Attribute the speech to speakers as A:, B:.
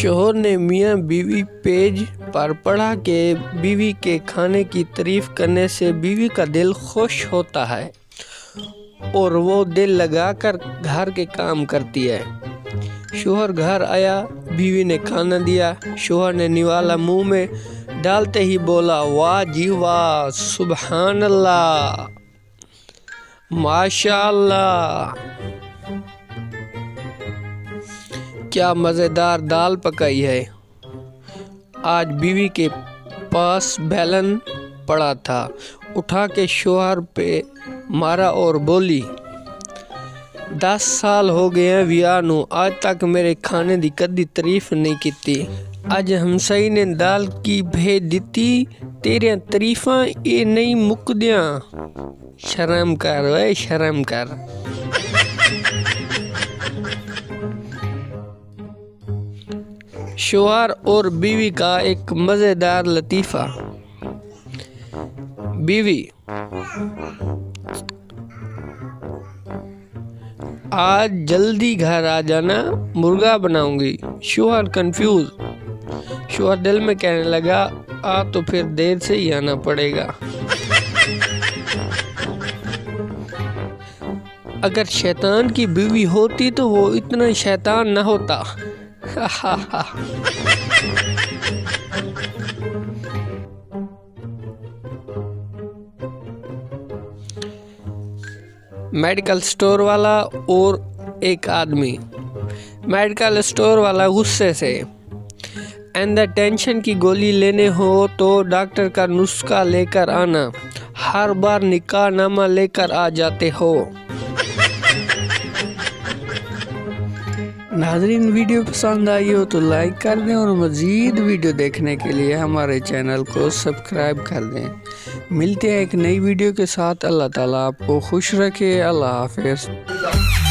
A: शोहर ने मियाँ बीवी पेज पर पढ़ा कि बीवी के खाने की तारीफ करने से बीवी का दिल खुश होता है और वो दिल लगाकर घर के काम करती है। शोहर घर आया, बीवी ने खाना दिया। शोहर ने निवाला मुंह में डालते ही बोला, वाह जी वाह, सुभान अल्लाह, माशाअल्लाह, क्या मज़ेदार दाल पकाई है। आज बीवी के पास बैलन पड़ा था, उठा के शोहर पे मारा और बोली, 10 साल हो गए विआह नू, आज तक मेरे खाने दी कदी तारीफ नहीं की। अज हमसाई ने दाल की भेज दिती, तेरिया तारीफां ये नहीं मुकदियां। शर्म कर वे, शर्म कर। शोहर और बीवी का एक मज़ेदार लतीफ़ा। बीवी, आज जल्दी घर आ जाना, मुर्गा बनाऊंगी। शोहर कंफ्यूज। शोहर दिल में कहने लगा, आ तो फिर देर से ही आना पड़ेगा। अगर शैतान की बीवी होती तो वो इतना शैतान न होता। मेडिकल स्टोर वाला और एक आदमी। मेडिकल स्टोर वाला गुस्से से, अंदर टेंशन की गोली लेने हो तो डॉक्टर का नुस्खा लेकर आना, हर बार निकाहनामा लेकर आ जाते हो। नाज़रीन, वीडियो पसंद आई हो तो लाइक कर दें और मज़ीद वीडियो देखने के लिए हमारे चैनल को सब्सक्राइब कर दें। मिलते हैं एक नई वीडियो के साथ। अल्लाह ताला आपको खुश रखे। अल्लाह हाफ़िज़।